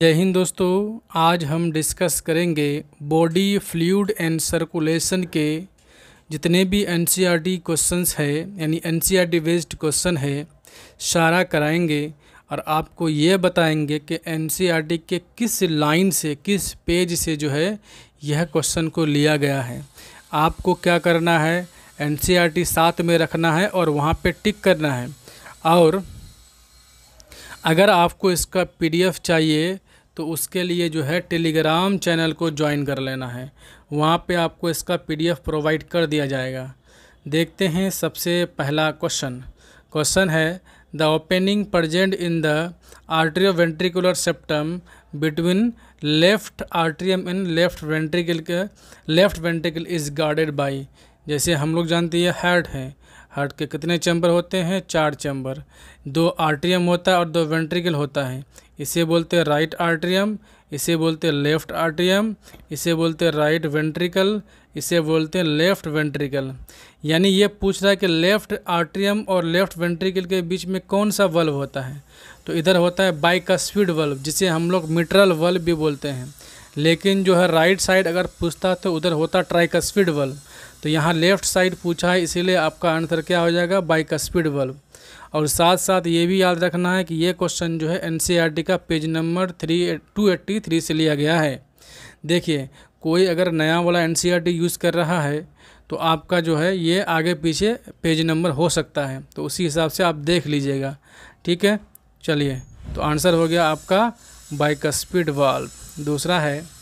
जय हिंद दोस्तों, आज हम डिस्कस करेंगे बॉडी फ्लूइड एंड सर्कुलेशन के जितने भी एनसीईआरटी क्वेश्चंस है यानी एनसीईआरटी बेस्ड क्वेश्चन है सारा कराएंगे और आपको ये बताएंगे कि एनसीईआरटी के किस लाइन से किस पेज से जो है यह क्वेश्चन को लिया गया है। आपको क्या करना है, एनसीईआरटी साथ में रखना है और वहाँ पे टिक करना है। और अगर आपको इसका पीडीएफ चाहिए तो उसके लिए जो है टेलीग्राम चैनल को ज्वाइन कर लेना है, वहाँ पे आपको इसका पीडीएफ प्रोवाइड कर दिया जाएगा। देखते हैं सबसे पहला क्वेश्चन है the opening present in the atrioventricular septum between left atrium and left ventricle is guarded by. जैसे हम लोग जानते हैं हार्ट के कितने चैम्बर होते हैं, 4 चैम्बर, 2 आर्ट्रियम होता है और 2 वेंट्रिकल होता है। इसे बोलते हैं राइट आर्ट्रियम, इसे बोलते हैं लेफ्ट आर्ट्रियम, इसे बोलते हैं राइट वेंट्रिकल, इसे बोलते हैं लेफ्ट वेंट्रिकल। यानी ये पूछ रहा है कि लेफ्ट आर्ट्रियम और लेफ्ट वेंट्रिकल के बीच में कौन सा वल्व होता है। तो इधर होता है बाइकस्फीड वल्व, जिसे हम लोग मिट्रल वल्व भी बोलते हैं। लेकिन जो है राइट साइड अगर पूछता तो उधर होता ट्राइकस्फीड वल्व। तो यहाँ लेफ़्ट साइड पूछा है, इसीलिए आपका आंसर क्या हो जाएगा, बाइकस्फीड वल्व। और साथ साथ ये भी याद रखना है कि ये क्वेश्चन जो है एनसीईआरटी का पेज नंबर 283 से लिया गया है। देखिए, कोई अगर नया वाला एनसीईआरटी यूज़ कर रहा है तो आपका जो है ये आगे पीछे पेज नंबर हो सकता है, तो उसी हिसाब से आप देख लीजिएगा। ठीक है, चलिए, तो आंसर हो गया आपका बाइकस्फीड वाल्व। दूसरा है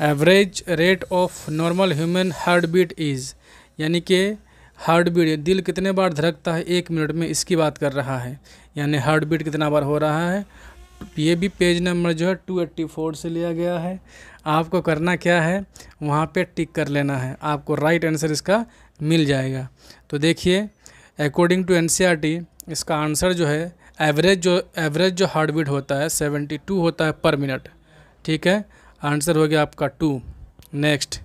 average rate of normal human heart beat is, यानी कि हार्ट बीट, दिल कितने बार धड़कता है 1 मिनट में, इसकी बात कर रहा है। यानी हार्ट बीट कितना बार हो रहा है। ये भी पेज नंबर जो है 284 से लिया गया है। आपको करना क्या है, वहाँ पे टिक कर लेना है, आपको राइट आंसर इसका मिल जाएगा। तो देखिए, अकॉर्डिंग टू एनसीईआरटी इसका आंसर जो है एवरेज जो हार्ट बीट होता है 72 होता है पर मिनट। ठीक है, आंसर हो गया आपका 2। Next,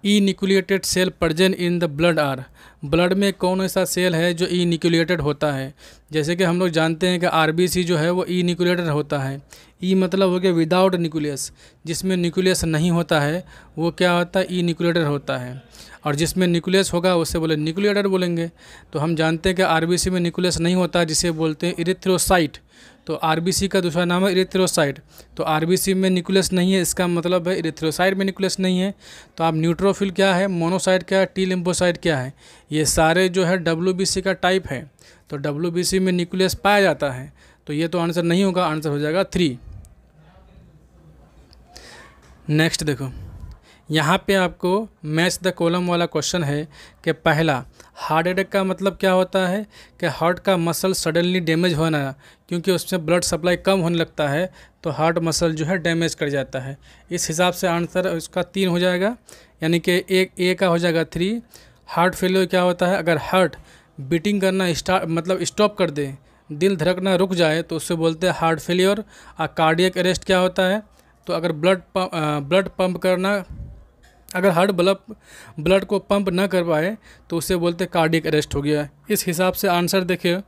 enucleated cell present in the blood are, blood में कौन ऐसा सेल है जो ई न्यूक्लिएटेड होता है। जैसे कि हम लोग जानते हैं कि आरबीसी जो है वो ई न्यूक्लिएटेड होता है। ई मतलब हो गया विदाउट न्यूक्लियस, जिसमें न्यूक्लियस नहीं होता है वो क्या होता है, ई न्यूक्लिएटेड होता है। और जिसमें न्यूक्लियस होगा उसे बोले न्यूक्लिएटेड बोलेंगे। तो हम जानते हैं कि आरबीसी में न्यूक्लियस नहीं होता, जिसे बोलते हैं इरिथ्रोसाइट। तो आरबीसी का दूसरा नाम है इरिथ्रोसाइट। तो आरबीसी में न्यूक्लियस नहीं है, इसका मतलब है इरिथ्रोसाइट में न्यूक्लियस नहीं है। तो आप न्यूट्रोफिल क्या है, मोनोसाइट क्या है, टी लिम्फोसाइट क्या है, ये सारे जो है डब्ल्यूबीसी का टाइप है। तो डब्ल्यूबीसी में न्यूक्लियस पाया जाता है, तो ये तो आंसर नहीं होगा, आंसर हो जाएगा 3। नेक्स्ट देखो, यहाँ पे आपको मैच द कॉलम वाला क्वेश्चन है कि पहला, हार्ट अटैक का मतलब क्या होता है कि हार्ट का मसल सडनली डैमेज होना, क्योंकि उसमें ब्लड सप्लाई कम होने लगता है तो हार्ट मसल जो है डैमेज कर जाता है। इस हिसाब से आंसर उसका 3 हो जाएगा, यानी कि एक ए का हो जाएगा 3। हार्ट फेलियर क्या होता है, अगर हार्ट बीटिंग करना स्टॉप कर दे, दिल धड़कना रुक जाए, तो उससे बोलते हैं हार्ट फेलियर। और कार्डियक अरेस्ट क्या होता है, तो अगर ब्लड पंप करना, अगर हार्ट ब्लड को पंप ना कर पाए तो उसे बोलते कार्डियक अरेस्ट हो गया है। इस हिसाब से आंसर देखिए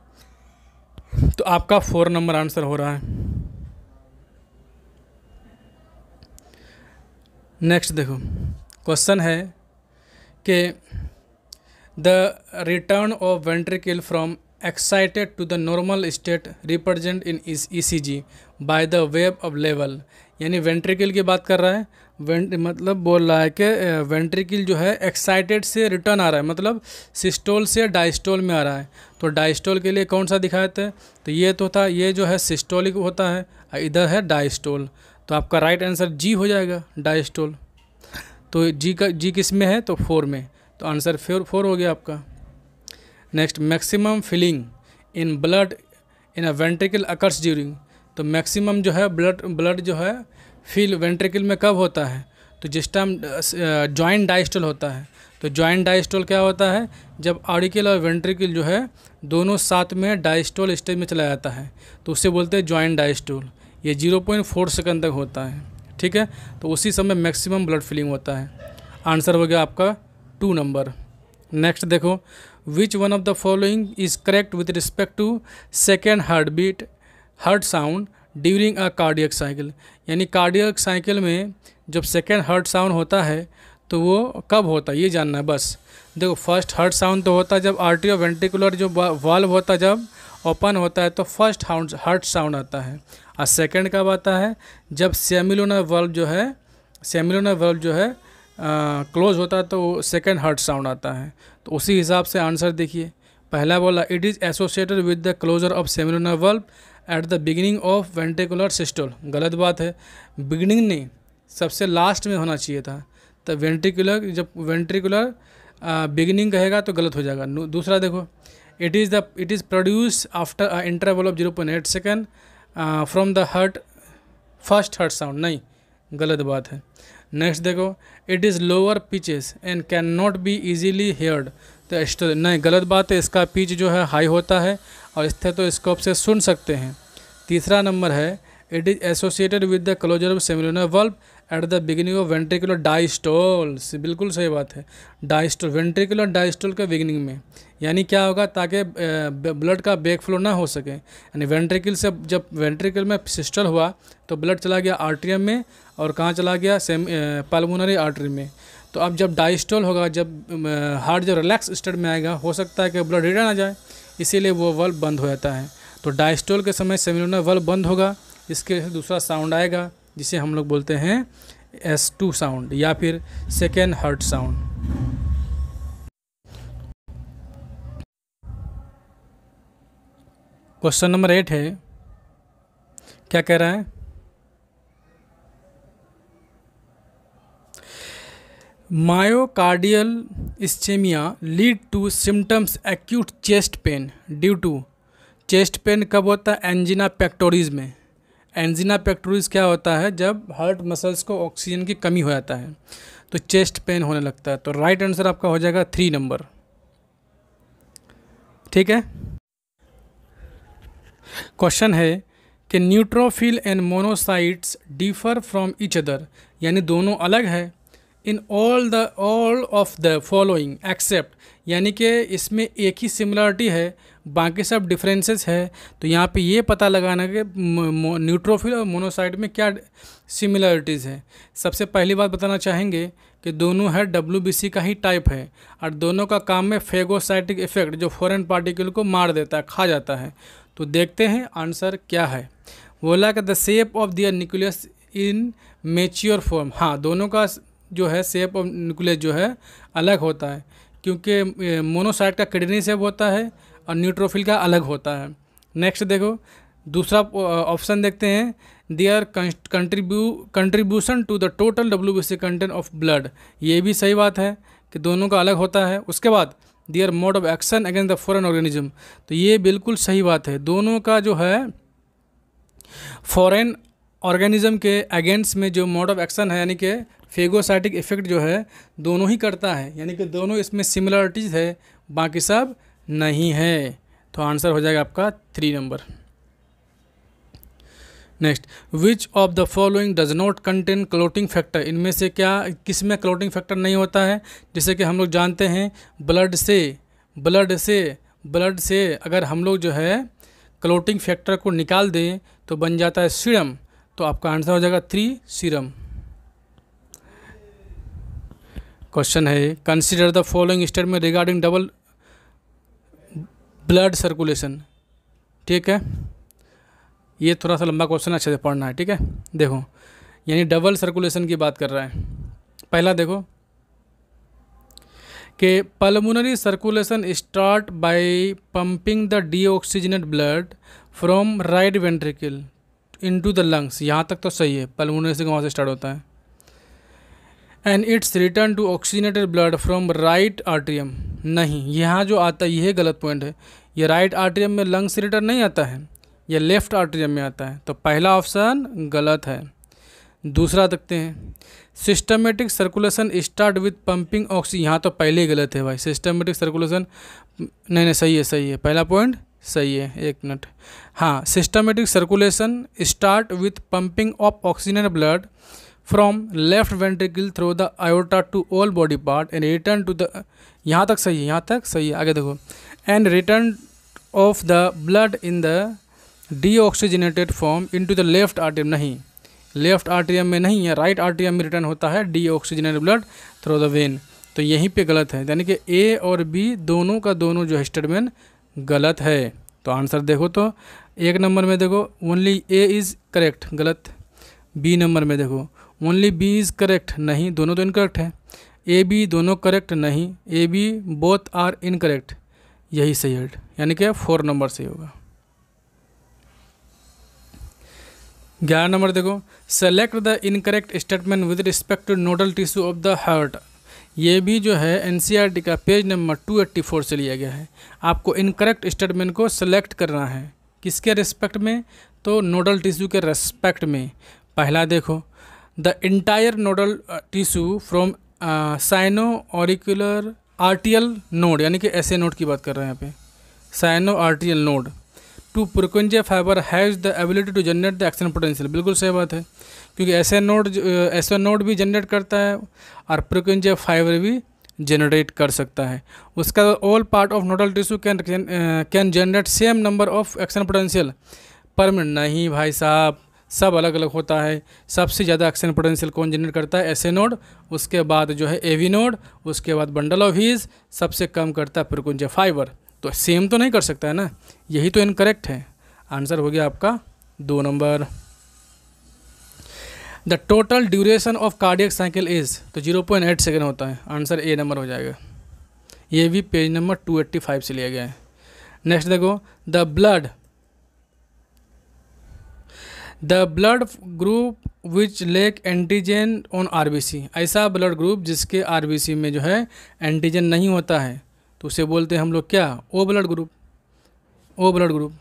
तो आपका 4 नंबर आंसर हो रहा है। नेक्स्ट देखो, क्वेश्चन है कि the return of ventricle from excited to the normal state represent in ECG by the wave of level. यानी वेंट्रिकल की बात कर रहा है, मतलब बोल रहा है कि वेंट्रिकल जो है एक्साइटेड से रिटर्न आ रहा है, मतलब सिस्टोल से डायस्टोल में आ रहा है। तो डायस्टोल के लिए कौन सा दिखाए थे, तो ये तो था, ये जो है सिस्टोलिक होता है, इधर है डायस्टोल। तो आपका राइट आंसर जी हो जाएगा, डायस्टोल। तो जी किस में है, तो 4 में, तो आंसर 4 हो गया आपका। Next, maximum filling in blood in a ventricle occurs during. तो मैक्सिमम जो है ब्लड जो है फिल वेंट्रिकल में कब होता है, तो जिस टाइम जॉइंट डायस्टोल होता है। तो जॉइंट डायस्टोल क्या होता है, जब ऑरिकल और वेंट्रिकल जो है दोनों साथ में डायस्टोल स्टेज में चला जाता है, तो उससे बोलते हैं जॉइंट डायस्टोल। ये 0.4 सेकंड तक होता है। ठीक है, तो उसी समय मैक्सिमम ब्लड फिलिंग होता है। आंसर हो गया आपका 2 नंबर। नेक्स्ट देखो, which one of the following is correct with respect to second heart beat heart sound during a cardiac cycle, यानी कार्डियक साइकिल में जब सेकेंड हार्ट साउंड होता है तो वो कब होता है ये जानना है बस। देखो फर्स्ट हार्ट साउंड तो होता है जब आर्टरी वेंट्रिकुलर जो वाल्व होता है जब ओपन होता है तो फर्स्ट हार्ट साउंड आता है, और सेकेंड कब आता है जब सेमिलोनर वाल्व जो है क्लोज होता है तो सेकेंड हार्ट साउंड आता है। तो उसी हिसाब से आंसर देखिए, पहला बोला it is associated with the closure of semilunar valve at the beginning of ventricular systole, गलत बात है, बिगिनिंग नहीं सबसे लास्ट में होना चाहिए था। तो जब वेंट्रिकुलर बिगिनिंग कहेगा तो गलत हो जाएगा। दूसरा देखो it is produce after a interval of 0.8 second from the first heart sound, नहीं गलत बात है। नेक्स्ट देखो it is lower pitches and can not be easily heard, तो नहीं गलत बात है, इसका पिच जो है हाई होता है और स्टेथोस्कोप से सुन सकते हैं। तीसरा नंबर है it is associated with the closure of semilunar valve at the beginning of ventricular diastole, बिल्कुल सही बात है, डायस्टोल वेंट्रिकुलर डायस्टोल के बिगिनिंग में, यानी क्या होगा ताकि ब्लड का बैक फ्लो ना हो सके, यानी वेंट्रिकल से जब वेंट्रिकल में सिस्टल हुआ तो ब्लड चला गया आर्टरियम में और कहाँ चला गया पल्मोनरी आर्टरी में। तो अब जब डायस्टोल होगा, जब हार्ट जब रिलैक्स स्टेट में आएगा हो सकता है कि ब्लड रिटर्न आ जाए, इसीलिए वो वाल्व बंद हो जाता है। तो डायस्टोल के समय सेमिलोनर वाल्व बंद होगा, इसके दूसरा साउंड आएगा जिसे हम लोग बोलते हैं S2 साउंड या फिर second heart sound. Question number 8 है, क्या कह रहा है, myocardial ischemia lead to symptoms acute chest pain due to, chest pain कब होता है, एंजिना पेक्टोरिस में। एंजिना पेक्टोरिस क्या होता है जब हार्ट मसल्स को ऑक्सीजन की कमी हो जाता है तो चेस्ट पेन होने लगता है। तो राइट आंसर आपका हो जाएगा 3 नंबर, ठीक है। क्वेश्चन है कि neutrophil and monocytes differ from each other, यानी दोनों अलग है, in all of the following except, यानी कि इसमें एक ही सिमिलरिटी है बाकी सब डिफरेंसेस है। तो यहाँ पे ये पता लगाना कि न्यूट्रोफिल और मोनोसाइट में क्या सिमिलरिटीज़ है। सबसे पहली बात बताना चाहेंगे कि दोनों है WBC का ही टाइप है और दोनों का काम में फेगोसाइटिक इफेक्ट जो फॉरेन पार्टिकल को मार देता है, खा जाता है। तो देखते हैं आंसर क्या है। बोला कि the shape of their nucleus in mature form, हाँ दोनों का जो है शेप ऑफ न्यूक्लियस जो है अलग होता है, क्योंकि मोनोसाइट का किडनी शेप होता है और न्यूट्रोफिल का अलग होता है। नेक्स्ट देखो दूसरा ऑप्शन देखते हैं, their contribution to the total WBC content of blood, ये भी सही बात है कि दोनों का अलग होता है। उसके बाद their mode of action against the foreign organism, तो ये बिल्कुल सही बात है, दोनों का जो है फॉरेन ऑर्गेनिज्म के अगेंस्ट में जो मोड ऑफ एक्शन है यानी कि फेगोसाइटिक इफेक्ट जो है दोनों ही करता है, यानी कि दोनों इसमें सिमिलरिटीज़ है बाकी सब नहीं है। तो आंसर हो जाएगा आपका 3 number. Next, which of the following does not contain clotting factor, इनमें से क्या किस में क्लोटिंग फैक्टर नहीं होता है। जैसे कि हम लोग जानते हैं ब्लड से अगर हम लोग जो है क्लोटिंग फैक्टर को निकाल दें तो बन जाता है सीरम, तो आपका आंसर हो जाएगा 3 सीरम। क्वेश्चन है, consider the following statement regarding double blood circulation, ठीक है, ये थोड़ा सा लंबा क्वेश्चन अच्छे से पढ़ना है, ठीक है। देखो यानी डबल सर्कुलेशन की बात कर रहा है। पहला देखो कि pulmonary circulation start by pumping the deoxygenate blood from right ventricle into the lungs, यहाँ तक तो सही है, पल्मोनरी से वहाँ से स्टार्ट होता है। And its return to oxygenated blood from right atrium, नहीं यहाँ जो आता है यह गलत पॉइंट है, ये राइट आर्ट्रियम में लंग्स से रिटर्न नहीं आता है, यह लेफ्ट आर्ट्रियम में आता है, तो पहला ऑप्शन गलत है। दूसरा देखते हैं, systematic circulation start with pumping oxygen, यहाँ तो पहले ही गलत है भाई, सिस्टमेटिक सर्कुलेशन नहीं सही है, पहला पॉइंट सही है, एक मिनट, हाँ systematic circulation start with pumping of oxygen blood from left ventricle through the aorta to all body part and return to the, यहाँ तक सही है, आगे देखो, and return of the blood in the deoxygenated form into the left आर्टियम, नहीं, left आर्टियम में नहीं है, राइट आर्टियम में रिटर्न होता है deoxygenated blood through the when. तो यहीं पे गलत है, यानी कि ए और बी दोनों का दोनों जो है स्टेटमेंट गलत है। तो आंसर देखो, तो एक नंबर में देखो ओनली ए इज़ करेक्ट, गलत। बी नंबर में देखो ओनली बी इज़ करेक्ट, नहीं, दोनों तो इनकरेक्ट है। ए बी दोनों करेक्ट, नहीं, A B both are incorrect, यही सही है, यानी कि 4 नंबर सही होगा। 11 नंबर देखो, select the incorrect statement with respect two nodal tissue of the heart. ये भी जो है एनसीईआरटी का पेज नंबर 284 से लिया गया है। आपको इनकरेक्ट स्टेटमेंट को सेलेक्ट करना है, किसके रिस्पेक्ट में, तो नोडल टिश्यू के रिस्पेक्ट में। पहला देखो, the entire nodal tissue from sino auricular आर्टियल node, यानी कि ऐसे नोड की बात कर रहे हैं यहाँ पे, sino atrial node to Purkinje fibre has the ability to generate the action potential. बिल्कुल सही बात है, क्योंकि ऐसे नोड भी जनरेट करता है और पुरकुंजे फाइबर भी जनरेट कर सकता है। उसका all part of nodal tissue can generate same number of action potential पर मिनट, नहीं भाई साहब, सब अलग अलग होता है। सबसे ज़्यादा एक्शन पोटेंशियल कौन जनरेट करता है, ऐसे नोड, उसके बाद जो है एवी नोड, उसके बाद बंडल ऑफ हीज, सबसे कम करता है पुरकुंजे फाइबर। तो सेम तो नहीं कर सकता है ना, यही तो इनकरेक्ट है। आंसर हो गया आपका 2 number. The total duration of cardiac cycle is, तो 0.8 सेकेंड होता है, आंसर ए नंबर हो जाएगा। ये भी पेज नंबर 285 से लिया गया है। नेक्स्ट देखो, the blood group which lake antigen on RBC, ऐसा ब्लड ग्रुप जिसके आरबीसी में जो है एंटीजन नहीं होता है, तो उसे बोलते हैं हम लोग क्या, O blood group, O blood group.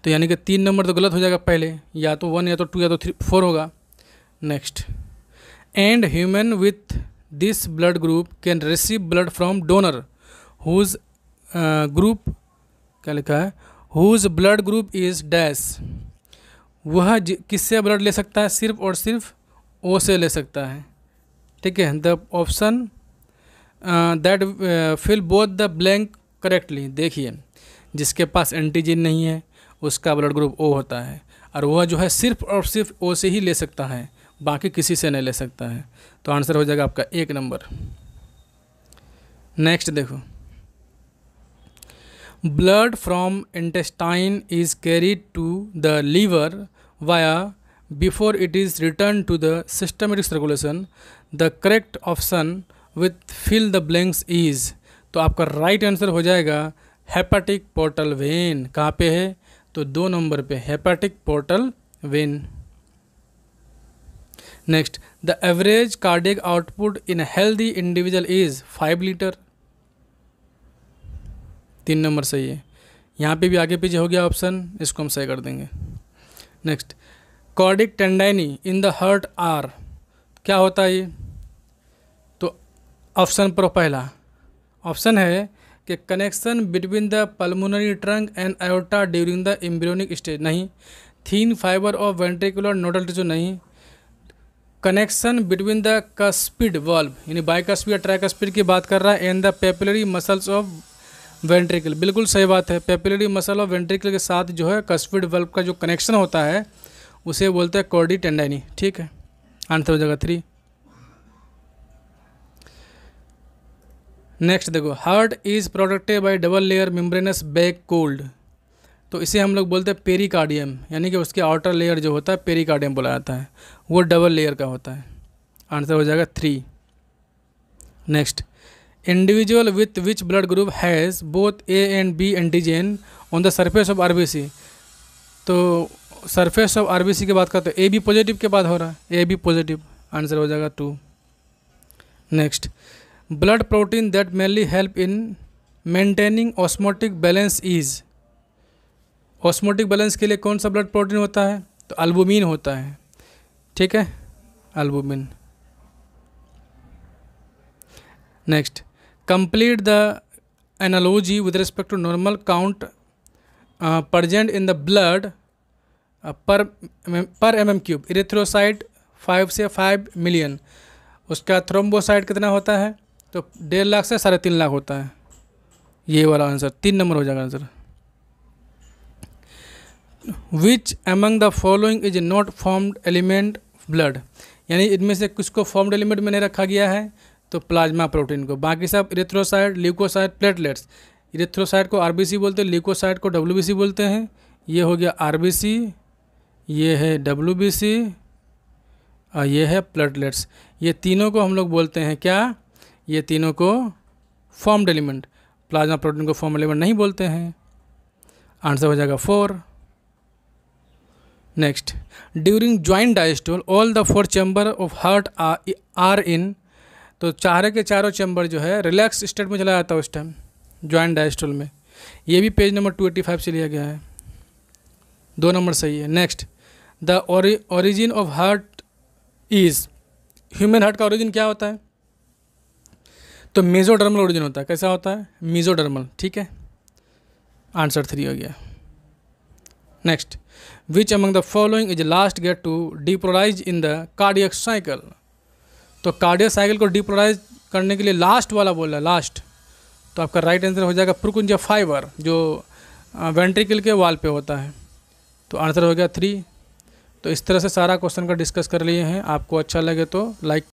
तो यानी कि 3 नंबर तो गलत हो जाएगा पहले, या तो 1 या तो 2 या तो 4 होगा। Next, and human with this blood group can receive blood from donor whose group, क्या लिखा है, whose blood group is dash. वह किससे ब्लड ले सकता है, सिर्फ और सिर्फ ओ से ले सकता है, ठीक है। The option that fill both the blank correctly, देखिए जिसके पास एंटीजन नहीं है उसका ब्लड ग्रुप ओ होता है, और वह जो है सिर्फ और सिर्फ ओ से ही ले सकता है, बाकी किसी से नहीं ले सकता है। तो आंसर हो जाएगा आपका 1 नंबर। नेक्स्ट देखो, blood from intestine is carried to the liver via before it is return to the systematic circulation. The correct option with fill the blanks is, तो आपका राइट आंसर हो जाएगा हेपेटिक पोर्टल वेन। कहाँ पे है, तो 2 number पे, hepatic portal vein. Next, the average cardiac output in healthy individual is 5 litre, 3 number सही है। यहाँ पे भी आगे पीछे हो गया ऑप्शन, इसको हम सही कर देंगे। Next, cardiac tendineae in the heart are, क्या होता है ये, तो ऑप्शन पर पहला ऑप्शन है कि connection between the pulmonary trunk and aorta during the embryonic stage, नहीं। Thin fibre of ventricular nodal tissue, नहीं। Connection between the cuspid valve, यानी बाइकस्पिड या ट्राइकस्पिड की बात कर रहा है, and the papillary muscles of ventricle, बिल्कुल सही बात है। पेपिलरी मसल ऑफ वेंट्रिकल के साथ जो है कस्पिड वाल्व का जो कनेक्शन होता है उसे बोलते हैं कॉर्डी टेंडाइनी, ठीक है। आंसर हो जाएगा 3। नेक्स्ट देखो, heart is protected by double layer membranes back cold, तो इसे हम लोग बोलते हैं पेरिकार्डियम, यानी कि उसके आउटर लेयर जो होता है पेरिकार्डियम बोला जाता है, वो डबल लेयर का होता है। आंसर हो जाएगा 3। Next, individual with which blood group has both A and B antigen on the surface of RBC, तो सरफेस ऑफ आरबीसी की बात करते हैं, ए बी पॉजिटिव के बाद हो रहा है, ए बी पॉजिटिव। आंसर हो जाएगा 2। Next, blood protein that mainly help in maintaining osmotic balance is, osmotic balance के लिए कौन सा ब्लड प्रोटीन होता है, तो अल्बुमिन होता है, ठीक है, albumin. Next, complete the analogy with respect to normal count present in the blood per M M cube, erythrocyte 5 से 5 मिलियन, उसका थ्रोम्बोसाइट कितना होता है, तो 1.5 लाख से 3.5 लाख होता है। ये वाला आंसर 3 नंबर हो जाएगा answer. Which among the following is not formed element blood, यानी इनमें से किसको फॉर्म्ड एलिमेंट में नहीं रखा गया है, तो प्लाज्मा प्रोटीन को। बाकी सब इरिथ्रोसाइट, ल्यूकोसाइट, प्लेटलेट्स। इरिथ्रोसाइट को आरबीसी बोलते हैं, ल्यूकोसाइट को डब्ल्यूबीसी बोलते हैं। ये हो गया आरबीसी, ये है डब्ल्यूबीसी और ये है प्लेटलेट्स। ये तीनों को हम लोग बोलते हैं क्या, ये तीनों को फॉर्म्ड एलिमेंट। प्लाज्मा प्रोटीन को फॉर्म एलिमेंट नहीं बोलते हैं। आंसर हो जाएगा 4। Next, during joint diastole all the 4 chamber of heart are in, तो चारे के चारों चैम्बर जो है रिलैक्स स्टेट में चला जाता है उस टाइम ज्वाइंट डायस्टोल में। ये भी पेज नंबर 285 से लिया गया है, 2 नंबर सही है। Next, the origin of heart is, human heart का ओरिजिन क्या होता है, तो मेजोडर्मल ओरिजिन होता है। कैसा होता है, मेजोडर्मल, ठीक है। आंसर 3 हो गया। Next, which among the following is last get to depolarize in the cardiac cycle, तो कार्डियक साइकिल को डिपोलराइज करने के लिए लास्ट वाला बोला, लास्ट, तो आपका राइट आंसर हो जाएगा पुरकुंजा फाइबर, जो वेंट्रिकल के वाल पे होता है। तो आंसर हो गया 3। तो इस तरह से सारा क्वेश्चन का डिस्कस कर लिए हैं। आपको अच्छा लगे तो लाइक